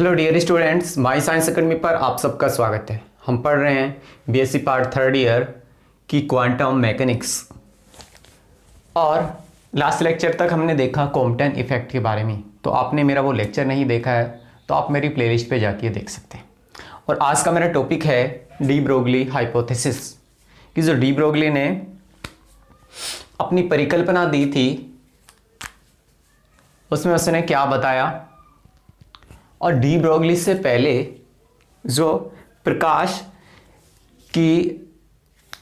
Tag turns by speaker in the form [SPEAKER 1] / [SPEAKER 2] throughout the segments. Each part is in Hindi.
[SPEAKER 1] Hello dear students, my science academy पर आप सबका स्वागत है। हम पढ़ रहे हैं बीएससी पार्ट थर्ड ईयर की क्वांटम मैकेनिक्स और लास्ट लेक्चर तक हमने देखा कॉम्पटन इफेक्ट के बारे में। तो आपने मेरा वो लेक्चर नहीं देखा है तो आप मेरी प्लेलिस्ट पे जाके देख सकते हैं। और आज का मेरा टॉपिक है डी ब्रोगली हाइपोथेसिस कि जो डी ब्रोगली ने अपनी परिकल्पना दी थी उसमें उसने क्या बताया। और डी ब्रोगली से पहले जो प्रकाश की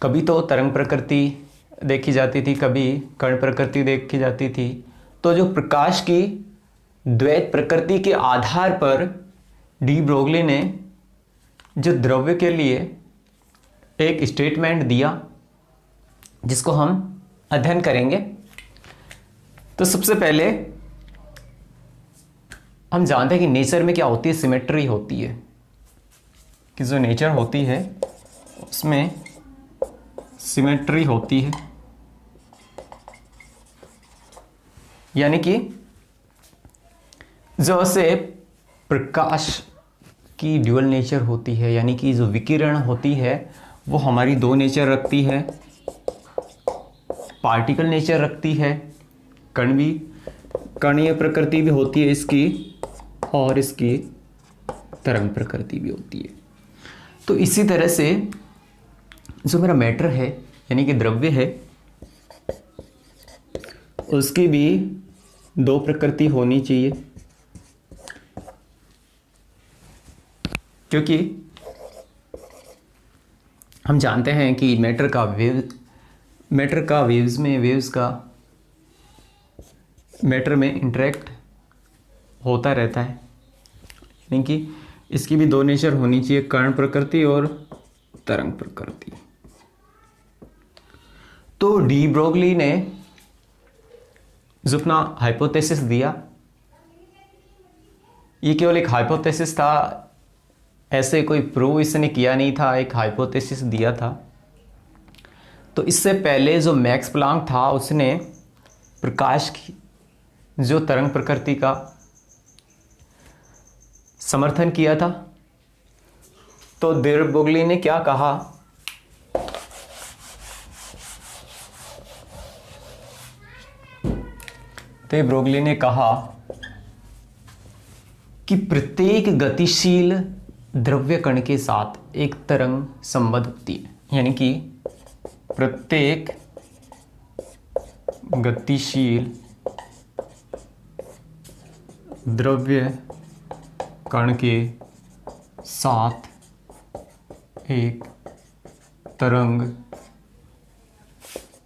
[SPEAKER 1] कभी तो तरंग प्रकृति देखी जाती थी, कभी कण प्रकृति देखी जाती थी। तो जो प्रकाश की द्वैत प्रकृति के आधार पर डी ब्रोगली ने जो द्रव्य के लिए एक स्टेटमेंट दिया जिसको हम अध्ययन करेंगे। तो सबसे पहले हम जानते हैं कि नेचर में क्या होती है, सिमेट्री होती है। कि जो नेचर होती है उसमें सिमेट्री होती है, यानी कि जो से प्रकाश की ड्यूअल नेचर होती है, यानी कि जो विकिरण होती है वो हमारी दो नेचर रखती है, पार्टिकल नेचर रखती है, कणीय प्रकृति भी होती है इसकी, और इसकी तरंग प्रकृति भी होती है। तो इसी तरह से जो मेरा मैटर है यानी कि द्रव्य है उसकी भी दो प्रकृति होनी चाहिए, क्योंकि हम जानते हैं कि मैटर का वेव्स का मैटर में इंटरेक्ट होता रहता है, यानी कि इसकी भी दो नेचर होनी चाहिए, कण प्रकृति और तरंग प्रकृति। तो डी ब्रोगली ने जो अपना हाइपोथेसिस दिया, ये केवल एक हाइपोथेसिस था, ऐसे कोई प्रूव इसने किया नहीं था, एक हाइपोथेसिस दिया था। तो इससे पहले जो मैक्स प्लांक था उसने प्रकाश की जो तरंग प्रकृति का समर्थन किया था। तो डी ब्रोगली ने क्या कहा, डी ब्रोगली ने कहा कि प्रत्येक गतिशील द्रव्य कण के साथ एक तरंग संबद्ध होती है, यानी कि प्रत्येक गतिशील द्रव्य कण के साथ एक तरंग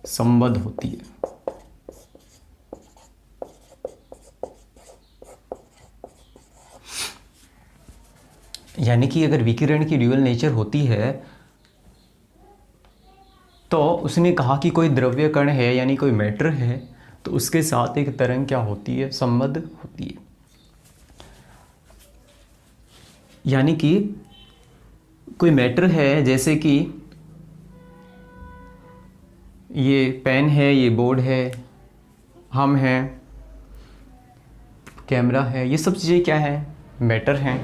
[SPEAKER 1] संबद्ध होती है। यानी कि अगर विकिरण की ड्यूअल नेचर होती है तो उसने कहा कि कोई द्रव्य कण है यानी कोई मैटर है तो उसके साथ एक तरंग क्या होती है, संबद्ध होती है। यानी कि कोई मैटर है, जैसे कि ये पेन है, ये बोर्ड है, हम हैं, कैमरा है, ये सब चीज़ें क्या है, मैटर हैं।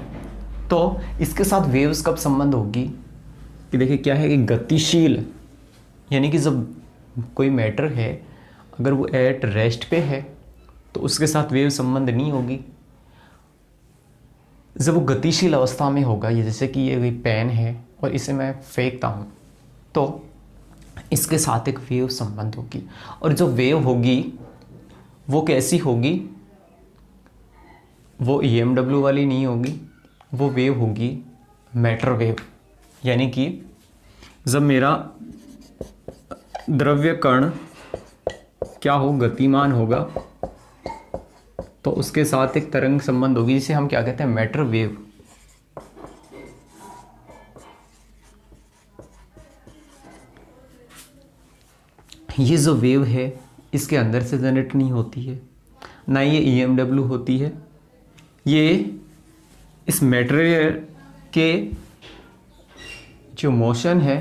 [SPEAKER 1] तो इसके साथ वेव्स कब संबंध होगी कि देखिए क्या है कि गतिशील, यानी कि जब कोई मैटर है अगर वो एट रेस्ट पे है तो उसके साथ वेव संबंध नहीं होगी। जब वो गतिशील अवस्था में होगा, ये जैसे कि ये पेन है और इसे मैं फेंकता हूँ तो इसके साथ एक वेव संबंध होगी। और जो वेव होगी वो कैसी होगी, वो EMW वाली नहीं होगी, वो वेव होगी मैटर वेव। यानी कि जब मेरा द्रव्य कण क्या हो, गतिमान होगा तो उसके साथ एक तरंग संबंध होगी जिसे हम क्या कहते हैं, मैटर वेव। ये जो वेव है इसके अंदर से जनरेट नहीं होती है, ना ये EMW होती है, ये इस मटेरियल के जो मोशन है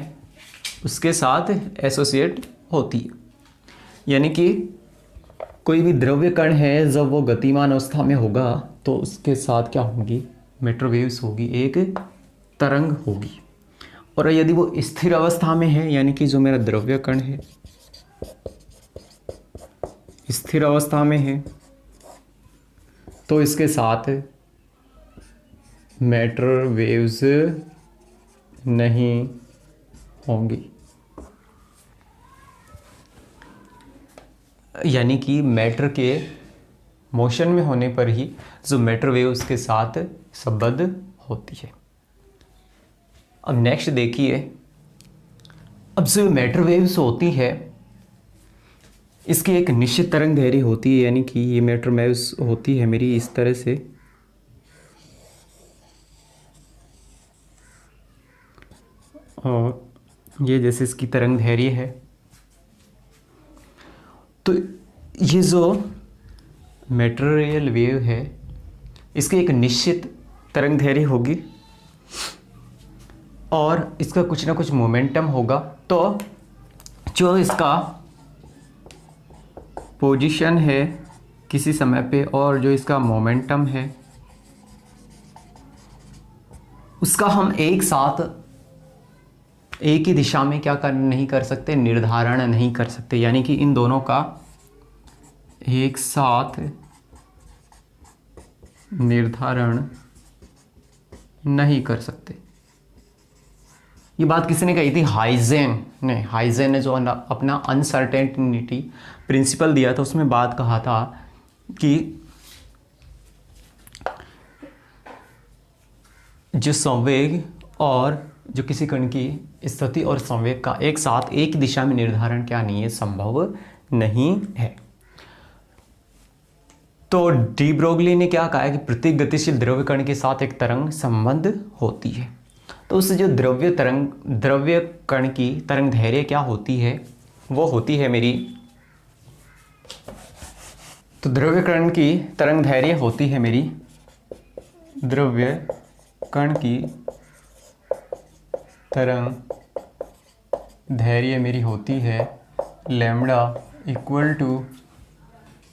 [SPEAKER 1] उसके साथ एसोसिएट होती है। यानी कि कोई भी द्रव्य कण है जब वो गतिमान अवस्था में होगा तो उसके साथ क्या होंगी, मेट्रोवेव्स होगी, एक तरंग होगी। और यदि वो स्थिर अवस्था में है, यानी कि जो मेरा द्रव्य कण है स्थिर अवस्था में है, तो इसके साथ मेट्रोवेव्स नहीं होंगी। यानी कि मैटर के मोशन में होने पर ही जो मेट्रोवेव्स के साथ संबद्ध होती है। अब नेक्स्ट देखिए, अब जो मेट्रोवेव्स होती है इसकी एक निश्चित तरंग दैर्घ्य होती है, यानी कि ये मेट्रोवेव्स होती है मेरी इस तरह से, और ये जैसे इसकी तरंग दैर्घ्य है। तो ये जो मेटेरियल वेव है इसकी एक निश्चित तरंग दैर्घ्य होगी और इसका कुछ ना कुछ मोमेंटम होगा। तो जो इसका पोजीशन है किसी समय पे और जो इसका मोमेंटम है उसका हम एक साथ एक ही दिशा में नहीं कर सकते, निर्धारण नहीं कर सकते। यानी कि इन दोनों का एक साथ निर्धारण नहीं कर सकते। ये बात किसने कही थी? हाइजेन ने। हाइजेन ने जो अपना अनसर्टेनिटी प्रिंसिपल दिया था उसमें बात कहा था कि जो संवेग और जो किसी कण की स्थिति और संवेग का एक साथ एक दिशा में निर्धारण क्या नहीं है, संभव नहीं है। तो डी ब्रोगली ने क्या कहा है कि प्रत्येक गतिशील द्रव्य कण के साथ एक तरंग संबंध होती है। तो उससे जो द्रव्य कण की तरंग दैर्घ्य क्या होती है, वो होती है मेरी, तो द्रव्य कण की तरंग दैर्घ्य होती है मेरी, द्रव्य कण की तरंग दैर्घ्य मेरी होती है lambda equal to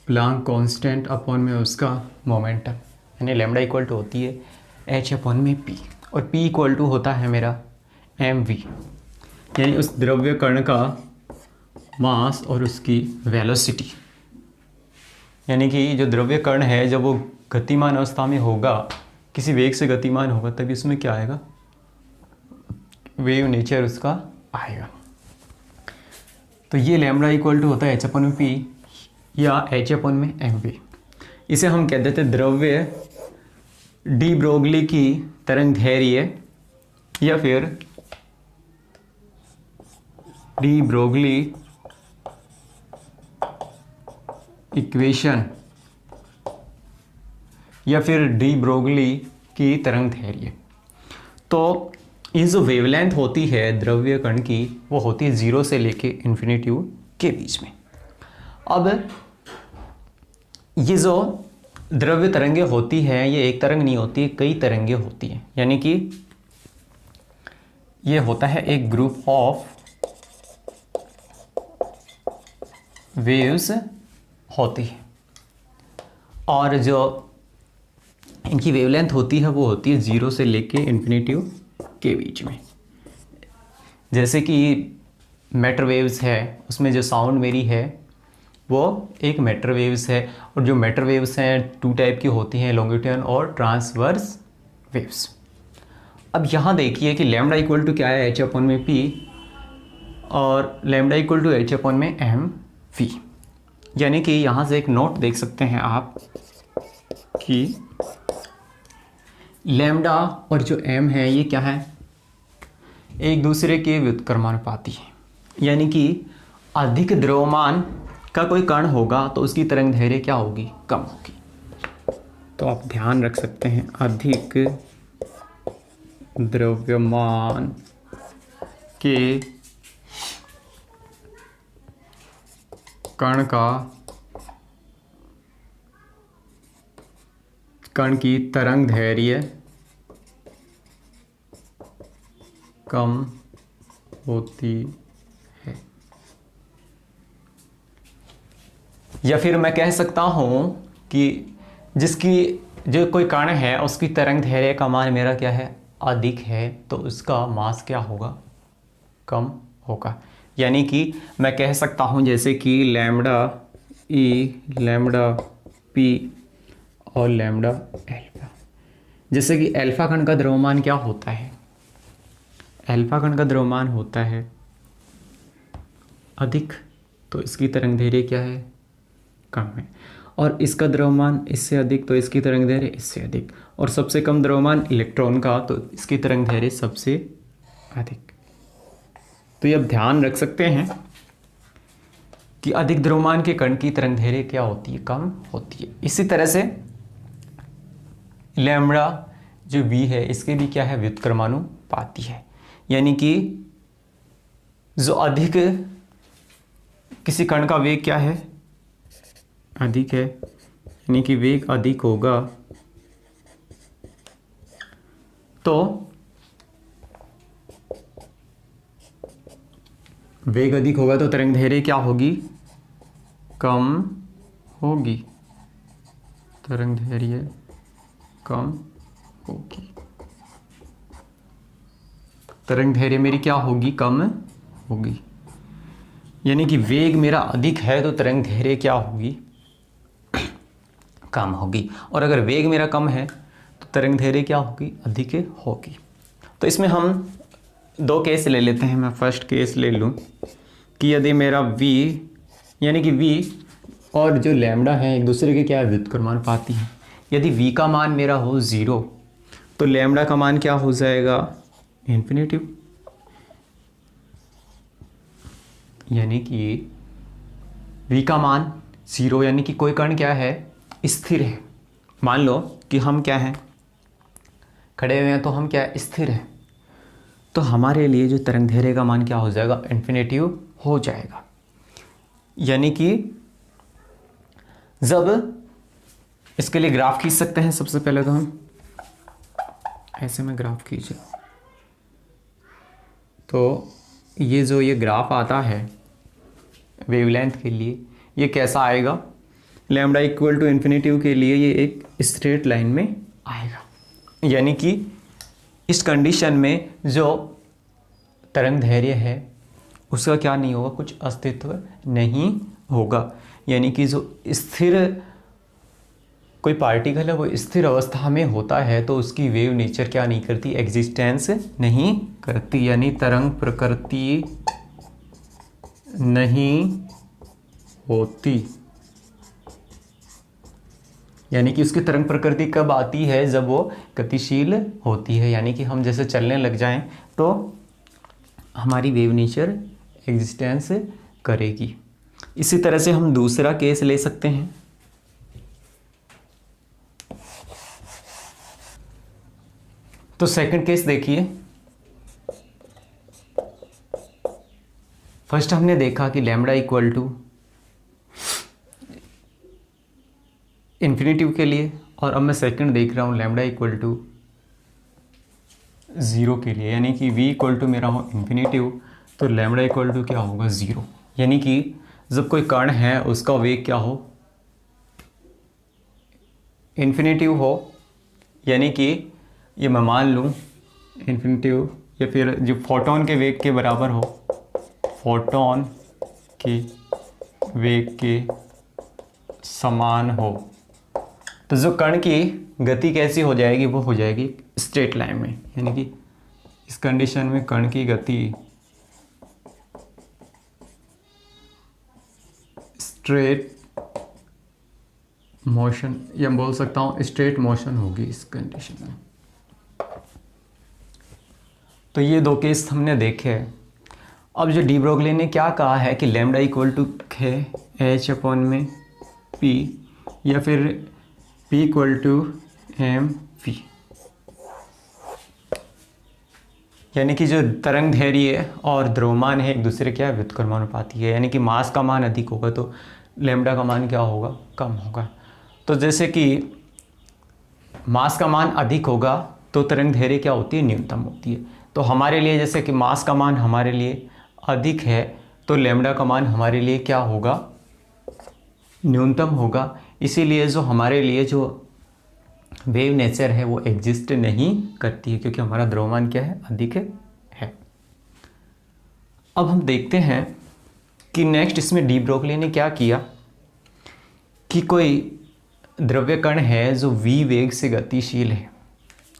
[SPEAKER 1] Planck constant upon में उसका मोमेंटम, यानी लैम्ब्डा इक्वल टू होती है एच अपॉन में पी, और p इक्वल टू होता है मेरा mv, यानी उस द्रव्य कण का मास और उसकी वेलोसिटी। यानी कि जो द्रव्य कण है जब वो गतिमान अवस्था में होगा, किसी वेग से गतिमान होगा, तभी उसमें क्या आएगा, वेव नेचर उसका आएगा। तो ये लैम्ब्डा इक्वल टू होता है एच अपॉन में पी या एच अपॉन में mv। इसे हम कह देते द्रव्य डी ब्रोगली की तरंग दैर्घ्य या फिर डी ब्रोगली इक्वेशन या फिर डी ब्रोगली की तरंग दैर्घ्य। तो ये जो वेवलेंथ होती है द्रव्य कण की वो होती है 0 से लेके इन्फिनिटी के बीच में। अब ये जो द्रव्य तरंगे होती है ये एक तरंग नहीं होती है, कई तरंगे होती हैं। यानी कि ये होता है एक ग्रुप ऑफ वेव्स होती है, और जो इनकी वेवलेंथ होती है वो होती है 0 से लेके इन्फिनिटी के बीच में। जैसे कि मेट्रोवेव्स है, उसमें जो साउंड मेरी है वो एक मेट्रोवेव्स है, और जो मेट्रोवेव्स हैं 2 टाइप की होती हैं, लॉन्गिट्यूडनल और ट्रांसवर्स वेव्स। अब यहाँ देखिए कि लैम्ब्डा इक्वल टू क्या है, एच अपॉन में पी, और lambda equal to h upon में एम वी। यानी कि यहाँ से एक नोट देख सकते हैं आप कि लैम्ब्डा और जो एम है ये क्या है, एक दूसरे के व्युत्क्रमानुपाती है। यानी कि अधिक द्रव्यमान का कोई कण होगा तो उसकी तरंग दैर्घ्य क्या होगी, कम होगी। तो आप ध्यान रख सकते हैं अधिक द्रव्यमान के कण की तरंग दैर्घ्य कम होती है। या फिर मैं कह सकता हूं कि जिसकी जो कोई कण है उसकी तरंग दैर्घ्य का मान मेरा क्या है, अधिक है, तो उसका मास क्या होगा, कम होगा। यानी कि मैं कह सकता हूँ जैसे कि लैम्डा ई, लैम्डा पी और लैम्डा एल्फा। जैसे कि एल्फा कण का द्रव्यमान क्या होता है, एल्फा कण का द्रव्यमान होता है अधिक, तो इसकी तरंग दैर्घ्य क्या है, कम है। और इसका द्रव्यमान इससे अधिक, तो इसकी तरंग दैर्घ्य इससे अधिक। और सबसे कम द्रव्यमान इलेक्ट्रॉन का, तो इसकी तरंग दैर्घ्य सबसे अधिक। तो ये अब ध्यान रख सकते हैं कि अधिक द्रव्यमान के कण की तरंग दैर्घ्य क्या होती है, कम होती है। इसी तरह से लैम्बडा जो v है इसके भी क्या है, व्युत्क्रमानुपाती है। यानी कि जो अधिक किसी कण का वेग क्या है, अधिक है, यानी कि वेग अधिक होगा तो वेग अधिक होगा तो तरंग दैर्घ्य क्या होगी, कम होगी, तरंग दैर्घ्य कम होगी, तरंग दैर्घ्य मेरी क्या होगी, कम होगी। यानी कि वेग मेरा अधिक है तो तरंग दैर्घ्य क्या होगी, कम होगी। और अगर वेग मेरा कम है तो तरंग दैर्घ्य क्या होगी, अधिक होगी। तो इसमें हम दो केस ले लेते हैं। मैं फर्स्ट केस ले लूँ कि यदि मेरा v यानी कि v और जो लैम्बडा है एक दूसरे के क्या है, व्युत्क्रमानुपाती है। यदि v का मान मेरा हो 0 तो लैम्बडा का मान क्या हो जाएगा, इन्फिनेटिव। यानी कि v का मान 0 यानी कि कोई कण क्या है, स्थिर है। मान लो कि हम क्या हैं, खड़े हुए हैं, तो हम क्या है, स्थिर हैं। तो हमारे लिए जो तरंग दैर्घ्य का मान क्या हो जाएगा, इन्फिनेटिव हो जाएगा। यानी कि जब इसके लिए ग्राफ खींच सकते हैं। सबसे पहले तो हम ऐसे में ग्राफ खींचे तो ये ग्राफ आता है वेवलेंथ के लिए, ये कैसा आएगा, लैम्बडा इक्वल टू इन्फिनेटिव के लिए ये एक स्ट्रेट लाइन में आएगा। यानी कि इस कंडीशन में जो तरंग दैर्घ्य है उसका क्या नहीं होगा, कुछ अस्तित्व नहीं होगा। यानी कि जो स्थिर कोई पार्टिकल है वो स्थिर अवस्था में होता है तो उसकी वेव नेचर क्या नहीं करती, एग्जिस्टेंस नहीं करती। यानी तरंग प्रकृति नहीं होती। यानी कि उसकी तरंग प्रकृति कब आती है, जब वो गतिशील होती है। यानी कि हम जैसे चलने लग जाएं तो हमारी वेव नेचर एग्जिस्टेंस करेगी। इसी तरह से हम दूसरा केस ले सकते हैं। तो सेकंड केस देखिए। फर्स्ट हमने देखा कि लैम्बडा इक्वल टू इन्फिनेटिव के लिए, और अब मैं सेकंड देख रहा हूँ लैम्बडा इक्वल टू 0 के लिए। यानी कि v इक्वल टू मेरा हो इन्फिनेटिव तो लैम्बडा इक्वल टू क्या होगा, 0। यानी कि जब कोई कण है उसका वेग क्या हो, इन्फिनेटिव हो। यानी कि ये मैं मान लूँ इन्फिनेटिव, या फिर जो फोटोन के वेग के बराबर हो, फोटोन के वेग के समान हो, तो जो कण की गति कैसी हो जाएगी, वो हो जाएगी स्ट्रेट लाइन में। यानी कि इस कंडीशन में कण की गति स्ट्रेट मोशन, या बोल सकता हूँ स्ट्रेट मोशन होगी इस कंडीशन में। तो ये दो केस हमने देखे हैं। अब जो डी ब्रोगली ने क्या कहा है कि लैम्बडा इक्वल टू है एच अपॉन में पी, या फिर p equal to m v. यानी कि जो तरंग दैर्घ्य और द्रव्यमान है एक दूसरे क्या है, व्युत्क्रमानुपाती है। यानी कि मास का मान अधिक होगा तो लैम्बडा का मान क्या होगा, कम होगा। तो जैसे कि मास का मान अधिक होगा तो तरंग दैर्घ्य क्या होती है, न्यूनतम होती है। तो हमारे लिए जैसे कि मास का मान हमारे लिए अधिक है तो लैम्बडा का मान हमारे लिए क्या होगा, न्यूनतम होगा। इसीलिए जो हमारे लिए जो वेव नेचर है वो एग्जिस्ट नहीं करती है, क्योंकि हमारा द्रव्यमान क्या है, अधिक है। अब हम देखते हैं कि नेक्स्ट इसमें डी ब्रोगली ने क्या किया कि कोई द्रव्य कण है जो v वेग से गतिशील है,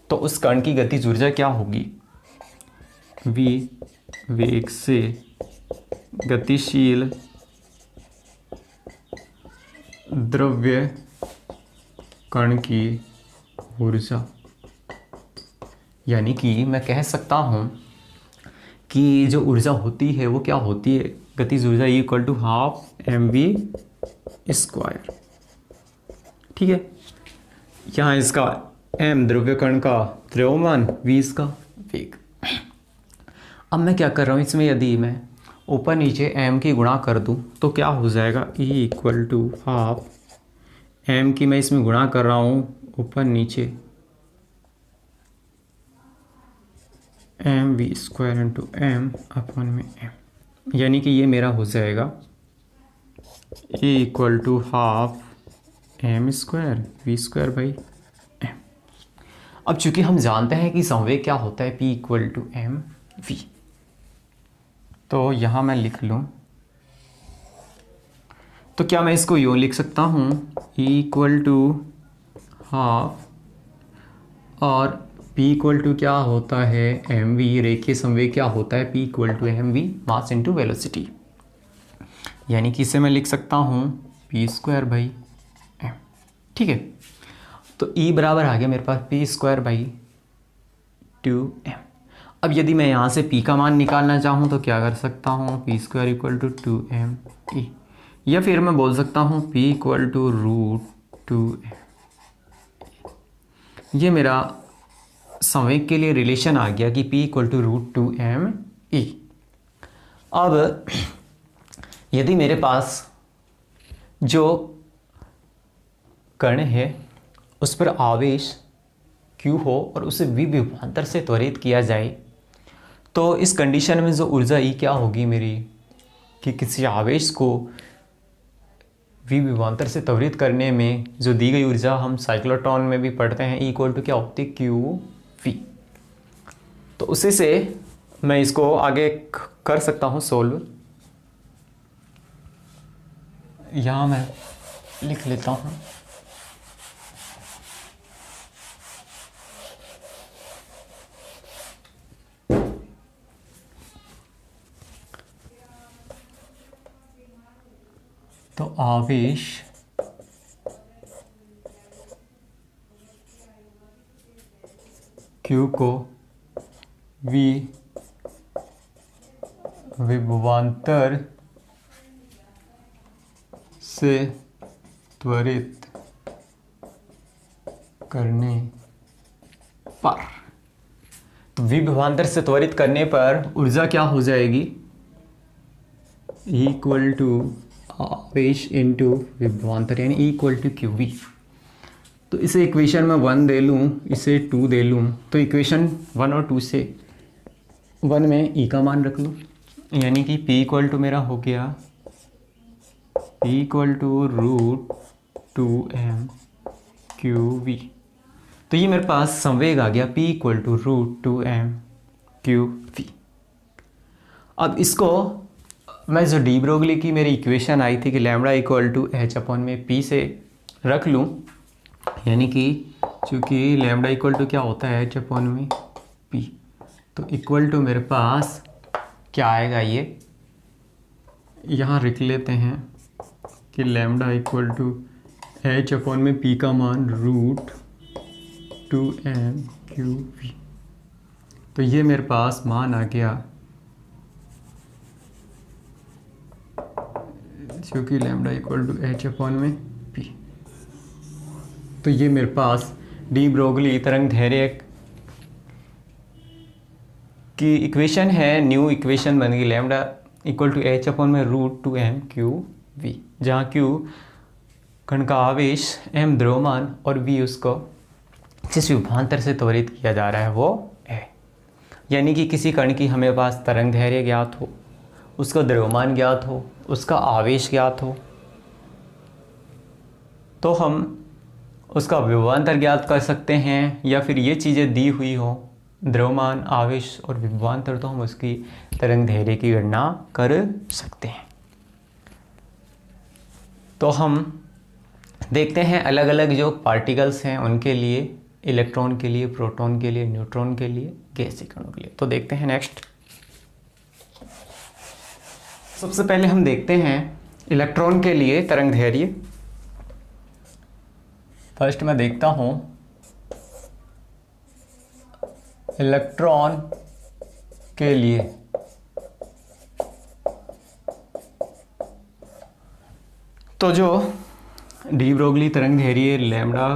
[SPEAKER 1] तो उस कण की गतिज ऊर्जा क्या होगी, v वेग से गतिशील द्रव्य कण की ऊर्जा। यानी कि मैं कह सकता हूँ कि जो ऊर्जा होती है वो क्या होती है, गतिज ऊर्जा इक्वल टू हाफ mv²। ठीक है, यहाँ इसका m द्रव्य कण का द्रव्यमान, v इसका वेग। अब मैं क्या कर रहा हूँ, इसमें यदि मैं ऊपर नीचे m की गुणा कर दूँ तो क्या हो जाएगा, E equal to half m की मैं इसमें गुणा कर रहा हूँ ऊपर नीचे mv² इंटू m अपन में m, यानी कि ये मेरा हो जाएगा E equal to half m² v²/m। अब चूंकि हम जानते हैं कि संवेग क्या होता है, P equal to m v, तो यहाँ मैं लिख लूँ, तो क्या मैं इसको यूँ लिख सकता हूँ, E इक्वल टू हाफ और P इक्वल टू क्या होता है, एम वी। रेखीय संवेग क्या होता है, P equal to m v mass into velocity. यानी कि इसे मैं लिख सकता हूँ p²/m। ठीक है, तो E बराबर आ गया मेरे पास p²/2m। अब यदि मैं यहाँ से P का मान निकालना चाहूँ तो क्या कर सकता हूँ, p² equal to 2m E, या फिर मैं बोल सकता हूँ P इक्वल टू √2m। ये मेरा संवेग के लिए रिलेशन आ गया कि P equal to √2m E। अब यदि मेरे पास जो कण है उस पर आवेश Q हो और उसे v विभवांतर से त्वरित किया जाए, तो इस कंडीशन में जो ऊर्जा E क्या होगी मेरी, कि किसी आवेश को v विभवांतर से त्वरित करने में जो दी गई ऊर्जा हम साइक्लोट्रॉन में भी पढ़ते हैं, E इक्वल टू क्या होती है, QV। तो उसी से मैं इसको आगे कर सकता हूँ सोल्व। यहाँ मैं लिख लेता हूँ, तो आवेश Q को v विभवांतर से त्वरित करने पर, तो v विभवांतर से त्वरित करने पर ऊर्जा क्या हो जाएगी, E इक्वल टू आवेश इंटू विभवांतर, यानी E इक्वल टू QV। तो इसे इक्वेशन में 1 दे लूँ, इसे 2 दे लूँ, तो इक्वेशन 1 और 2 से 1 में E का मान रख लूँ, यानी कि P इक्वल टू मेरा हो गया P equal to √2m QV। तो ये मेरे पास संवेग आ गया P equal to √2m QV। अब इसको मैं जो डी ब्रोगली की मेरी इक्वेशन आई थी कि लैम्बडा इक्वल टू h/p से रख लूँ, यानी कि चूँकि लैम्बडा इक्वल टू क्या होता है, h/p, तो इक्वल टू मेरे पास क्या आएगा, ये यहाँ लिख लेते हैं कि लैम्बडा इक्वल टू h/p का मान √2m QV। तो ये मेरे पास मान आ गया, क्योंकि लैम्बडा इक्वल टू h/p। तो ये मेरे पास डी ब्रोगली तरंग धैर्य की इक्वेशन है, न्यू इक्वेशन बन गई, lambda equal to h/√2m QV, जहाँ Q कण का आवेश, m द्रव्यमान और V उसको जिस विभवांतर से त्वरित किया जा रहा है वो है। यानी कि किसी कण की हमें पास तरंग धैर्य ज्ञात हो, उसका द्रव्यमान ज्ञात हो, उसका आवेश ज्ञात हो, तो हम उसका विभवांतर ज्ञात कर सकते हैं, या फिर ये चीज़ें दी हुई हो द्रव्यमान, आवेश और विभवांतर, तो हम उसकी तरंग दैर्घ्य की गणना कर सकते हैं। तो हम देखते हैं अलग अलग जो पार्टिकल्स हैं उनके लिए, इलेक्ट्रॉन के लिए, प्रोटॉन के लिए, न्यूट्रॉन के लिए, गैसीय कणों के लिए। तो देखते हैं नेक्स्ट। सबसे पहले हम देखते हैं इलेक्ट्रॉन के लिए तरंग दैर्घ्य। फर्स्ट मैं देखता हूं इलेक्ट्रॉन के लिए तो जो डी ब्रोगली तरंग दैर्घ्य लैम्डा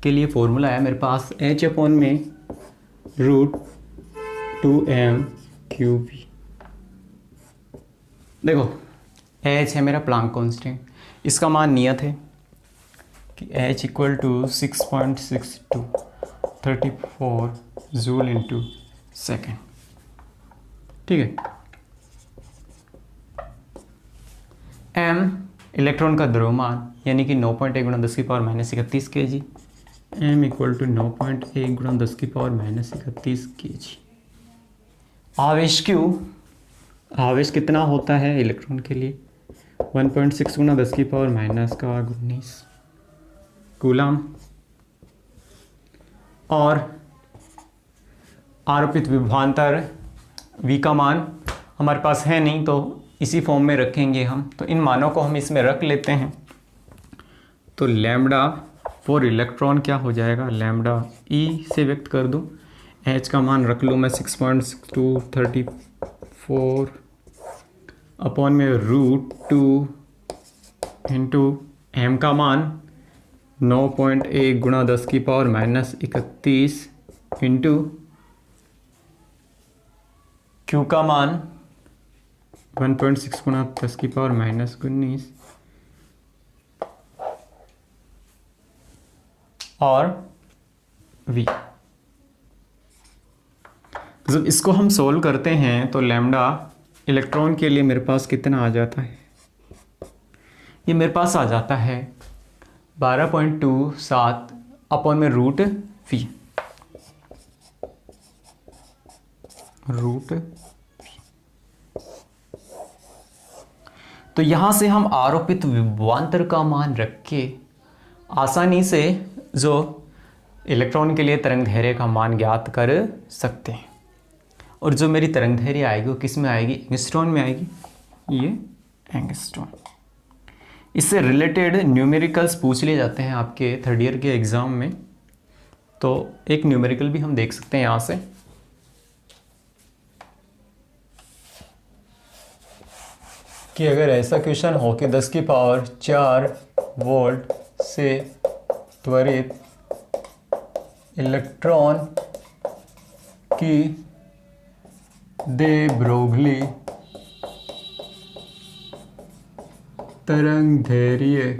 [SPEAKER 1] के लिए फॉर्मूला है मेरे पास h/√2m³v। देखो h है मेरा प्लांक कांस्टेंट, इसका मान नियत है कि h = 6.6234 जूल इंटू सेकेंड। ठीक है। m इलेक्ट्रॉन का द्रव्यमान यानी कि 9.1 × 10⁻31 kg, m = 9.1 × 10⁻31 kg। आवेश Q, आवेश कितना होता है इलेक्ट्रॉन के लिए 1.6 × 10⁻⁻19 कूलम। और आरोपित विभवांतर V का मान हमारे पास है नहीं, तो इसी फॉर्म में रखेंगे हम। तो इन मानों को हम इसमें रख लेते हैं। तो लैम्डा फॉर इलेक्ट्रॉन क्या हो जाएगा, लैम्डा E से व्यक्त कर दूं, H का मान रख लूँ मैं 6.6234 अपॉन में √2 इंटू M का मान 9.1 × 10⁻31 इंटू Q का मान 1.6 × 10⁻⁻19 और V। जब इसको हम सोल्व करते हैं तो लैम्डा इलेक्ट्रॉन के लिए मेरे पास कितना आ जाता है, ये मेरे पास आ जाता है 12.27 अपॉन में √V। तो यहां से हम आरोपित विभवांतर का मान रख के आसानी से जो इलेक्ट्रॉन के लिए तरंग दैर्घ्य का मान ज्ञात कर सकते हैं। और जो मेरी तरंग दैर्घ्य आएगी वो किस में आएगी, एंगस्ट्रॉन में आएगी, ये एंगस्ट्रॉन। इससे रिलेटेड न्यूमेरिकल्स पूछ लिए जाते हैं आपके थर्ड ईयर के एग्जाम में। तो एक न्यूमेरिकल भी हम देख सकते हैं यहाँ से कि अगर ऐसा क्वेश्चन हो कि 10⁴ वोल्ट से त्वरित इलेक्ट्रॉन की दे ब्रोगली तरंग दैर्घ्य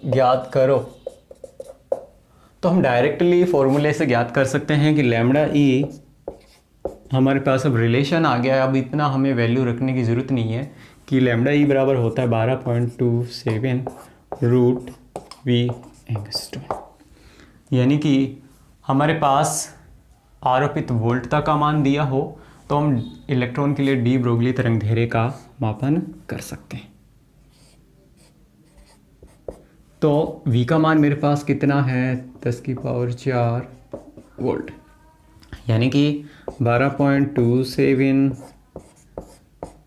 [SPEAKER 1] ज्ञात करो, तो हम डायरेक्टली फॉर्मूले से ज्ञात कर सकते हैं कि लैम्डा ई हमारे पास अब रिलेशन आ गया है। अब इतना हमें वैल्यू रखने की ज़रूरत नहीं है कि लैम्डा ई बराबर होता है 12.27 √V एंगस्ट्रॉन। यानी कि हमारे पास आरोपित वोल्टता का मान दिया हो तो हम इलेक्ट्रॉन के लिए डी ब्रोगली तरंग दैर्घ्य का मापन कर सकते हैं। तो V का मान मेरे पास कितना है 10⁴ वोल्ट, यानी कि 12.27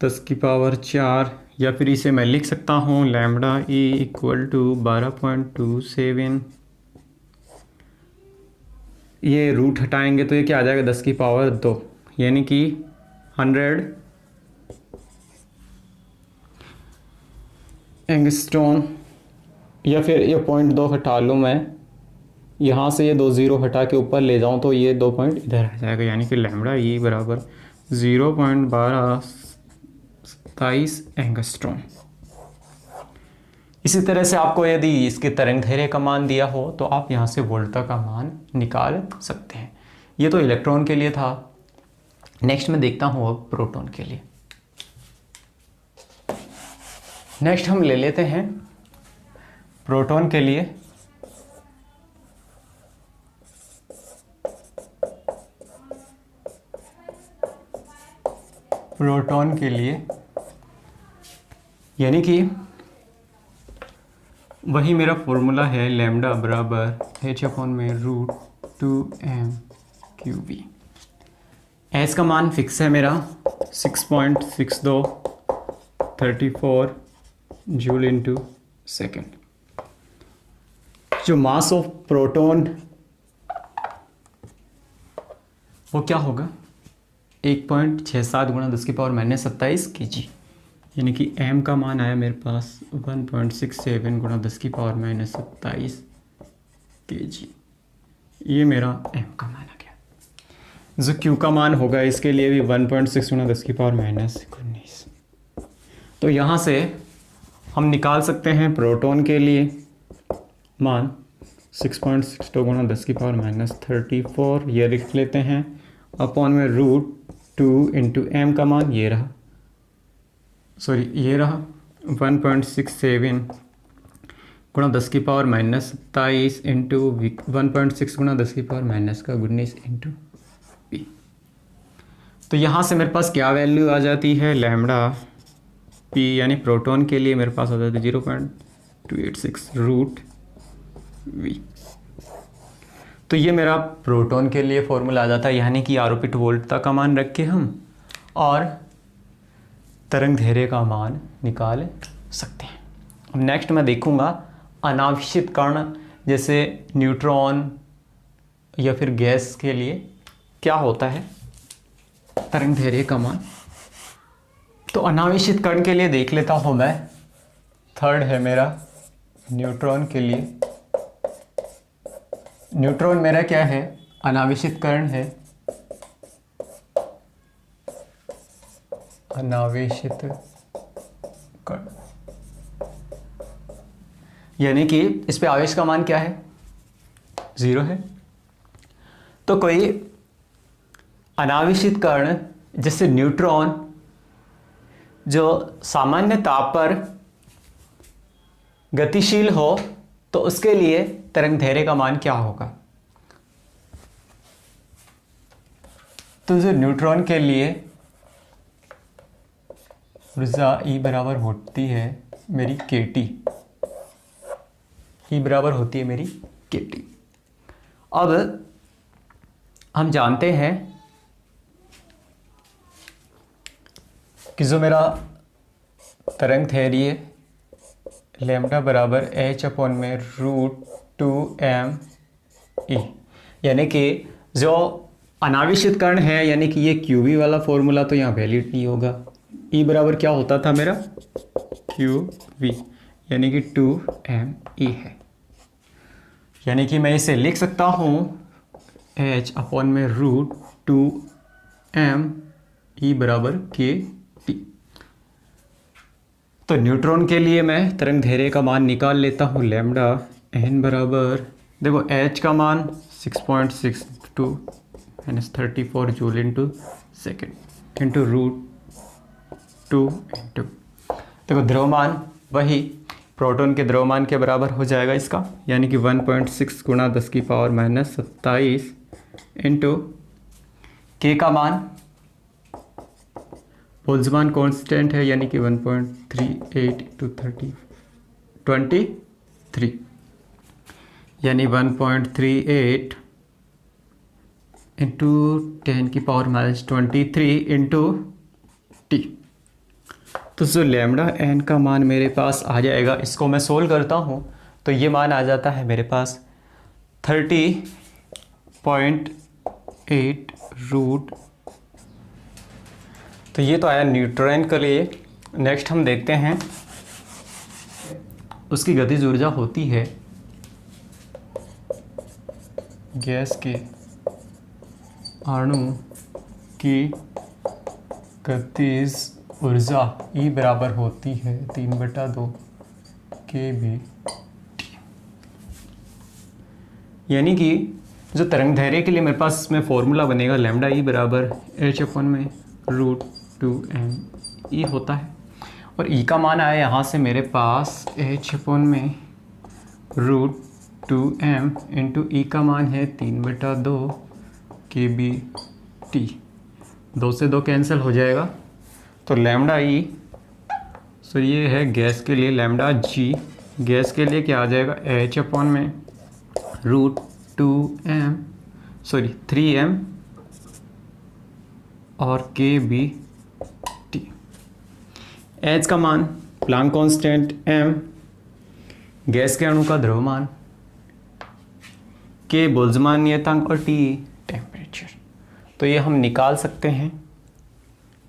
[SPEAKER 1] 10⁴, या फिर इसे मैं लिख सकता हूँ लैम्डा ई = 12.27, ये रूट हटाएंगे तो ये क्या आ जाएगा 10⁻², यानी कि 100 एंगस्ट्रॉन। या फिर ये 0.2 हटा लूँ मैं, यहाँ से ये 2 0 हटा के ऊपर ले जाऊँ तो ये 2 पॉइंट इधर आ जाएगा, यानी कि लैम्डा ई बराबर 0.1227 एंगस्ट्रॉन। इसी तरह से आपको यदि इसके तरंग दैर्घ्य का मान दिया हो तो आप यहाँ से वोल्टता का मान निकाल सकते हैं। ये तो इलेक्ट्रॉन के लिए था। नेक्स्ट मैं देखता हूँ अब प्रोटॉन के लिए। नेक्स्ट हम ले लेते हैं प्रोटॉन के लिए। प्रोटॉन के लिए यानी कि वही मेरा फॉर्मूला है लैम्डा बराबर एच अपॉन में रूट 2m QV। एच का मान फिक्स है मेरा 6.62 34 जूल इंटू सेकेंड। जो मास ऑफ प्रोटॉन वो क्या होगा 1.67 गुणा 10 की पावर माइनस 27 kg, यानी कि m का मान आया मेरे पास 1.67 गुणा 10 की पावर माइनस 27 kg। ये मेरा m का मान आ गया। जो q का मान होगा इसके लिए भी 1.6 गुणा 10 की पावर माइनस 19। तो यहाँ से हम निकाल सकते हैं प्रोटॉन के लिए मान 6.62 गुणा 10 की पावर माइनस 34, ये लिख लेते हैं, अपॉन में रूट 2 इंटू एम का मान ये रहा, ये रहा 1.67 गुणा 10 की पावर माइनस 27 इंटू 1.6 गुणा 10 की पावर माइनस का 19 इंटू पी। तो यहाँ से मेरे पास क्या वैल्यू आ जाती है लैम्डा पी, यानी प्रोटॉन के लिए मेरे पास आ जाती है 0.286 रूट वी। तो ये मेरा प्रोटॉन के लिए फॉर्मूला आ जाता है, यानी कि आरोपित वोल्टता का मान रख के हम और तरंग धैर्य का मान निकाल सकते हैं। अब नेक्स्ट मैं देखूंगा अनावेशित कण जैसे न्यूट्रॉन या फिर गैस के लिए क्या होता है तरंग धैर्य का मान। तो अनावेशित कण के लिए देख लेता हूँ मैं, थर्ड है मेरा न्यूट्रॉन के लिए। न्यूट्रॉन मेरा क्या है अनावेशित कण है, अनावेशित कण, यानी कि इस पे आवेश का मान क्या है 0 है। तो कोई अनावेशित कण जैसे न्यूट्रॉन जो सामान्य ताप पर गतिशील हो तो उसके लिए तरंग धैर्य का मान क्या होगा। तो जो न्यूट्रॉन के लिए ऊर्जा E बराबर होती है मेरी kT, E बराबर होती है मेरी kT। अब हम जानते हैं कि जो मेरा तरंग धैर्य लैम्डा बराबर h अपॉन में रूट 2m E, यानी कि जो अनावेशित कण है यानी कि ये QV वाला फॉर्मूला तो यहाँ वैलिड नहीं होगा। E बराबर क्या होता था मेरा QV, यानी कि 2me है, यानी कि मैं इसे लिख सकता हूँ h अपॉन में रूट 2m E बराबर KT। तो न्यूट्रॉन के लिए मैं तरंग धैर्य का मान निकाल लेता हूँ लैम्डा n बराबर, देखो h का मान 6.62 minus 34 joule into second into root 2 into, देखो द्रव्यमान वही प्रोटॉन के द्रव्यमान के बराबर हो जाएगा इसका, यानी कि 1.6 गुणा 10 की पावर माइनस 27 इंटू k का मान बोल्ट्जमान कांस्टेंट है, यानी कि 1.38 टू 23, यानी 1.38 इंटू 10 की पावर माइनस 23 इंटू टी। तो जो लैम्डा एन का मान मेरे पास आ जाएगा, इसको मैं सोल्व करता हूँ तो ये मान आ जाता है मेरे पास 30.8 रूट। तो ये तो आया न्यूट्रॉन के लिए। नेक्स्ट हम देखते हैं उसकी गतिज ऊर्जा होती है गैस के अणु की गतिज ऊर्जा E बराबर होती है 3/2 kB, यानी कि जो तरंग धैर्य के लिए मेरे पास इसमें फॉर्मूला बनेगा लैम्डा E बराबर h अपॉन में रूट 2m E होता है। और ई का मान आया यहाँ से मेरे पास h/में √2m इंटू ई का मान है 3/2 kBt। 2 से 2 कैंसिल हो जाएगा, तो लैम्डा ई, सो ये है गैस के लिए, लैम्डा जी गैस के लिए क्या आ जाएगा, h/में √3m और kBt। h का मान प्लांक कांस्टेंट, m गैस के अणु का द्रव्यमान, k बोल्ट्जमान नियतांक और T टेम्परेचर। तो ये हम निकाल सकते हैं,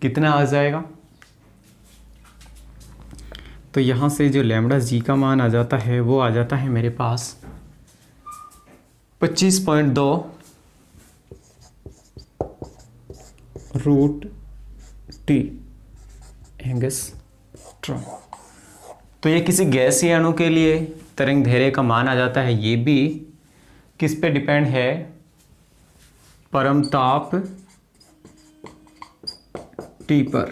[SPEAKER 1] कितना आ जाएगा। तो यहाँ से जो लैम्डा जी का मान आ जाता है वो आ जाता है मेरे पास 25.2 √T एंगस्ट्रॉम। तो ये किसी गैसीय अणु के लिए तरंग दैर्घ्य का मान आ जाता है। ये भी किस पे डिपेंड है, परम ताप T पर।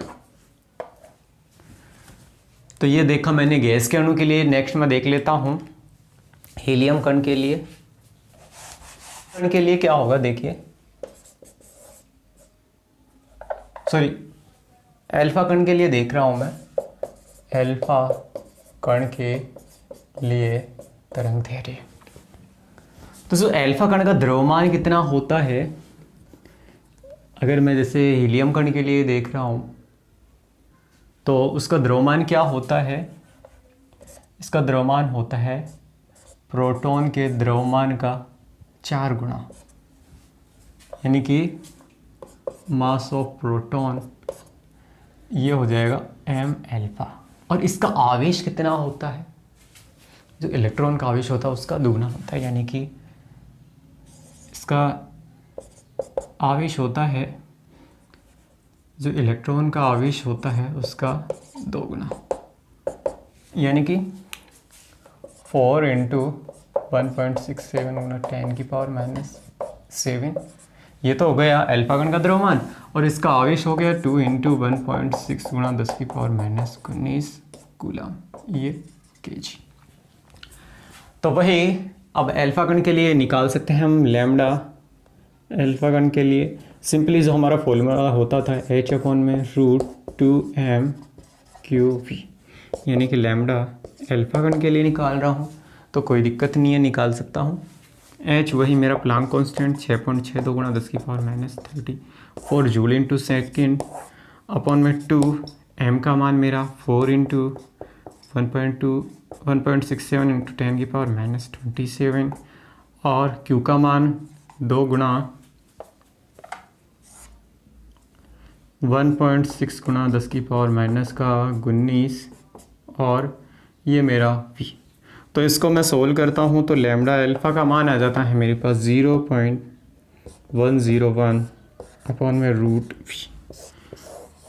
[SPEAKER 1] तो ये देखा मैंने गैस के अणु के लिए। नेक्स्ट मैं देख लेता हूँ हीलियम कण के लिए। कण के लिए क्या होगा, देखिए, सॉरी अल्फा कण के लिए देख रहा हूँ मैं। अल्फा कण के लिए तरंग दैर्घ्य, तो जो अल्फा कण का द्रव्यमान कितना होता है, अगर मैं जैसे हीलियम कण के लिए देख रहा हूँ तो उसका द्रव्यमान क्या होता है, इसका द्रव्यमान होता है प्रोटॉन के द्रव्यमान का 4 गुना, यानी कि मास ऑफ प्रोटॉन ये हो जाएगा m अल्फा। और इसका आवेश कितना होता है, जो इलेक्ट्रॉन का आवेश होता है उसका दुगना होता है, यानी कि इसका आवेश होता है, जो इलेक्ट्रॉन का आवेश होता है उसका 2 गुना, यानी कि 4 × 1.67 × 10⁻⁷ ये तो हो गया अल्फा कण का द्रव्यमान। और इसका आवेश हो गया 2 × 1.6 × 10⁻⁹ कूलम, ये kg। तो वही अब अल्फा कण के लिए निकाल सकते हैं हम लैम्डा। अल्फा कण के लिए सिंपली जो हमारा फॉर्मूला होता था h/में √2m QV, यानी कि लैम्डा अल्फा कण के लिए निकाल रहा हूँ, तो कोई दिक्कत नहीं है, निकाल सकता हूँ। h वही मेरा Planck constant 6.62 × 10⁻34 joule into second upon में 2, m का मान मेरा 4 × 1.67 × 10⁻⁻27 और q का मान 2 गुना 1.6 × 10⁻⁻19 और ये मेरा v। तो इसको मैं सोल्व करता हूँ तो लैम्डा अल्फा का मान आ जाता है मेरे पास 0.101 अपॉन में √v।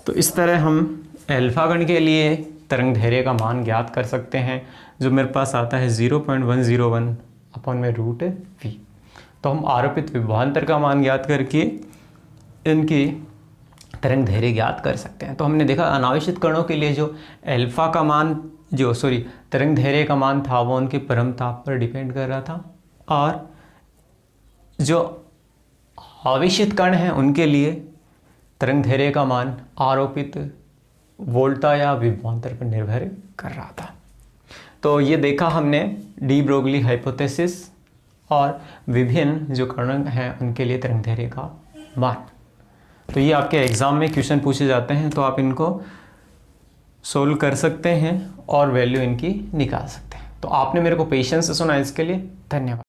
[SPEAKER 1] तो इस तरह हम अल्फा कण के लिए तरंग दैर्घ्य का मान ज्ञात कर सकते हैं, जो मेरे पास आता है 0.101 अपॉन में √v। तो हम आरोपित विभवांतर का मान ज्ञात करके इनकी तरंग दैर्घ्य ज्ञात कर सकते हैं। तो हमने देखा अनावेशित कणों के लिए जो अल्फा का मान तरंग दैर्घ्य का मान था वो उनके परम ताप पर डिपेंड कर रहा था, और जो आवेशित कण हैं उनके लिए तरंग दैर्घ्य का मान आरोपित वोल्टा या विभवांतर पर निर्भर कर रहा था। तो ये देखा हमने डी ब्रोगली हाइपोथेसिस और विभिन्न जो कण हैं उनके लिए तरंग दैर्घ्य का मान। तो ये आपके एग्ज़ाम में क्वेश्चन पूछे जाते हैं, तो आप इनको सोल्व कर सकते हैं और वैल्यू इनकी निकाल सकते हैं। तो आपने मेरे को पेशेंस से सुना, इसके लिए धन्यवाद।